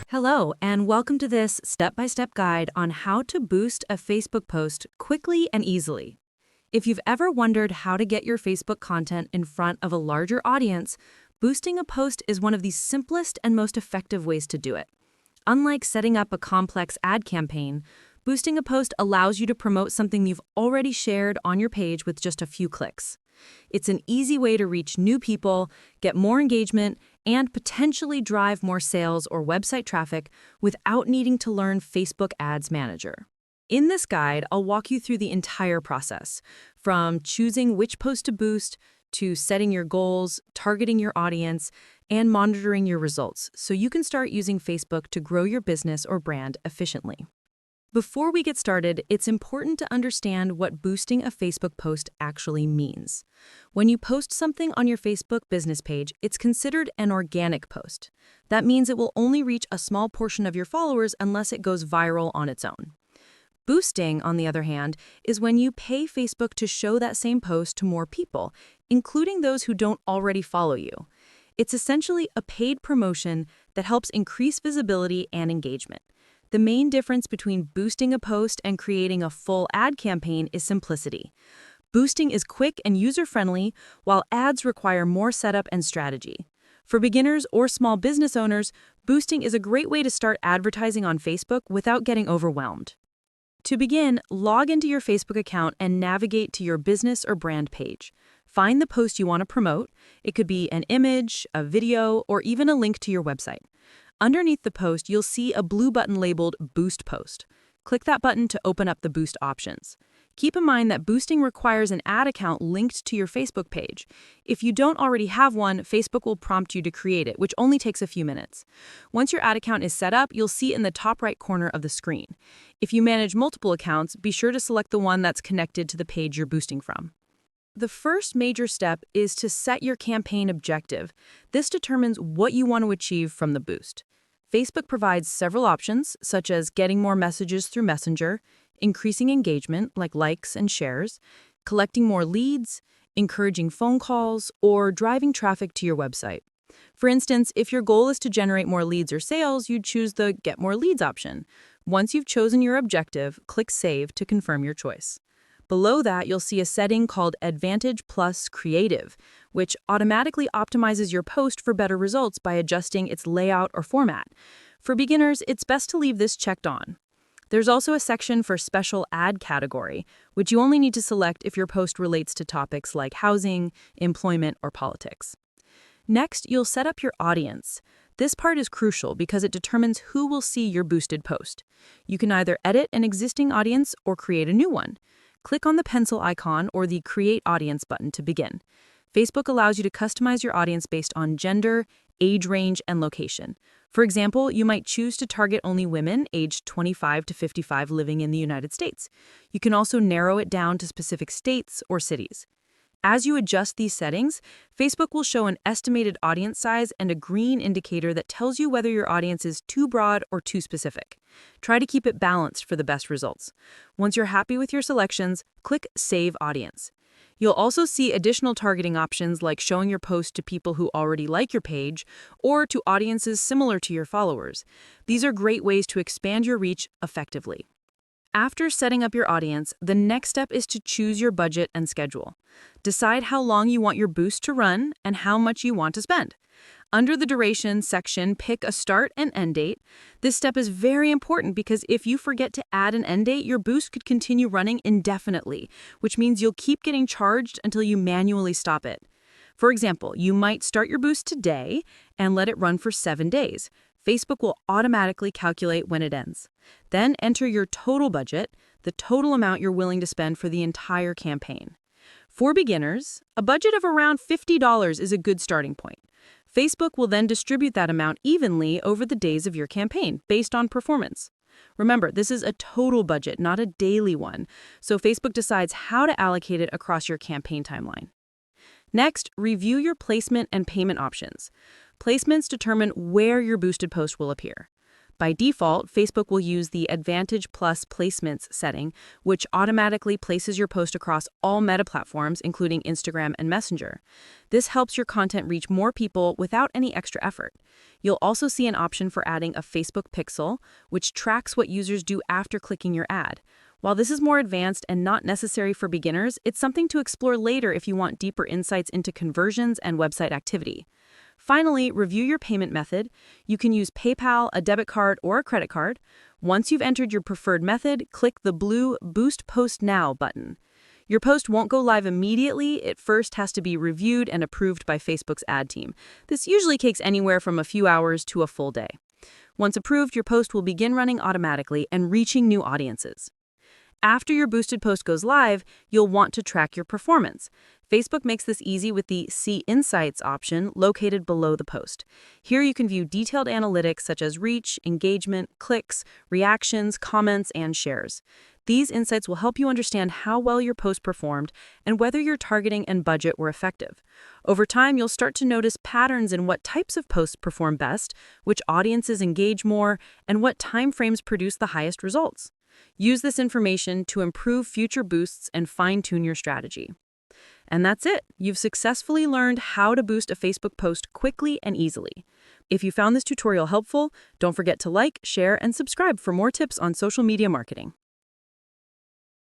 Hello, and welcome to this step-by-step guide on how to boost a Facebook post quickly and easily. If you've ever wondered how to get your Facebook content in front of a larger audience, boosting a post is one of the simplest and most effective ways to do it. Unlike setting up a complex ad campaign, boosting a post allows you to promote something you've already shared on your page with just a few clicks. It's an easy way to reach new people, get more engagement, and potentially drive more sales or website traffic without needing to learn Facebook Ads Manager. In this guide, I'll walk you through the entire process, from choosing which post to boost, to setting your goals, targeting your audience, and monitoring your results so you can start using Facebook to grow your business or brand efficiently. Before we get started, it's important to understand what boosting a Facebook post actually means. When you post something on your Facebook business page, it's considered an organic post. That means it will only reach a small portion of your followers unless it goes viral on its own. Boosting, on the other hand, is when you pay Facebook to show that same post to more people, including those who don't already follow you. It's essentially a paid promotion that helps increase visibility and engagement. The main difference between boosting a post and creating a full ad campaign is simplicity. Boosting is quick and user-friendly, while ads require more setup and strategy. For beginners or small business owners, boosting is a great way to start advertising on Facebook without getting overwhelmed. To begin, log into your Facebook account and navigate to your business or brand page. Find the post you want to promote. It could be an image, a video, or even a link to your website. Underneath the post, you'll see a blue button labeled Boost Post. Click that button to open up the boost options. Keep in mind that boosting requires an ad account linked to your Facebook page. If you don't already have one, Facebook will prompt you to create it, which only takes a few minutes. Once your ad account is set up, you'll see it in the top right corner of the screen. If you manage multiple accounts, be sure to select the one that's connected to the page you're boosting from. The first major step is to set your campaign objective. This determines what you want to achieve from the boost. Facebook provides several options, such as getting more messages through Messenger, increasing engagement, like likes and shares, collecting more leads, encouraging phone calls, or driving traffic to your website. For instance, if your goal is to generate more leads or sales, you'd choose the Get More Leads option. Once you've chosen your objective, click Save to confirm your choice. Below that, you'll see a setting called Advantage Plus Creative, which automatically optimizes your post for better results by adjusting its layout or format. For beginners, it's best to leave this checked on. There's also a section for Special Ad Category, which you only need to select if your post relates to topics like housing, employment, or politics. Next, you'll set up your audience. This part is crucial because it determines who will see your boosted post. You can either edit an existing audience or create a new one. Click on the pencil icon or the Create Audience button to begin. Facebook allows you to customize your audience based on gender, age range, and location. For example, you might choose to target only women aged 25 to 55 living in the United States. You can also narrow it down to specific states or cities. As you adjust these settings, Facebook will show an estimated audience size and a green indicator that tells you whether your audience is too broad or too specific. Try to keep it balanced for the best results. Once you're happy with your selections, click Save Audience. You'll also see additional targeting options like showing your post to people who already like your page or to audiences similar to your followers. These are great ways to expand your reach effectively. After setting up your audience, the next step is to choose your budget and schedule. Decide how long you want your boost to run and how much you want to spend. Under the duration section, pick a start and end date. This step is very important because if you forget to add an end date, your boost could continue running indefinitely, which means you'll keep getting charged until you manually stop it. For example, you might start your boost today and let it run for 7 days. Facebook will automatically calculate when it ends. Then enter your total budget, the total amount you're willing to spend for the entire campaign. For beginners, a budget of around $50 is a good starting point. Facebook will then distribute that amount evenly over the days of your campaign, based on performance. Remember, this is a total budget, not a daily one, so Facebook decides how to allocate it across your campaign timeline. Next, review your placement and payment options. Placements determine where your boosted post will appear. By default, Facebook will use the Advantage Plus Placements setting, which automatically places your post across all Meta platforms, including Instagram and Messenger. This helps your content reach more people without any extra effort. You'll also see an option for adding a Facebook pixel, which tracks what users do after clicking your ad. While this is more advanced and not necessary for beginners, it's something to explore later if you want deeper insights into conversions and website activity. Finally, review your payment method. You can use PayPal, a debit card, or a credit card. Once you've entered your preferred method, click the blue Boost Post Now button. Your post won't go live immediately. It first has to be reviewed and approved by Facebook's ad team. This usually takes anywhere from a few hours to a full day. Once approved, your post will begin running automatically and reaching new audiences. After your boosted post goes live, you'll want to track your performance. Facebook makes this easy with the See Insights option located below the post. Here you can view detailed analytics such as reach, engagement, clicks, reactions, comments, and shares. These insights will help you understand how well your post performed and whether your targeting and budget were effective. Over time, you'll start to notice patterns in what types of posts perform best, which audiences engage more, and what timeframes produce the highest results. Use this information to improve future boosts and fine-tune your strategy. And that's it. You've successfully learned how to boost a Facebook post quickly and easily. If you found this tutorial helpful, don't forget to like, share, and subscribe for more tips on social media marketing.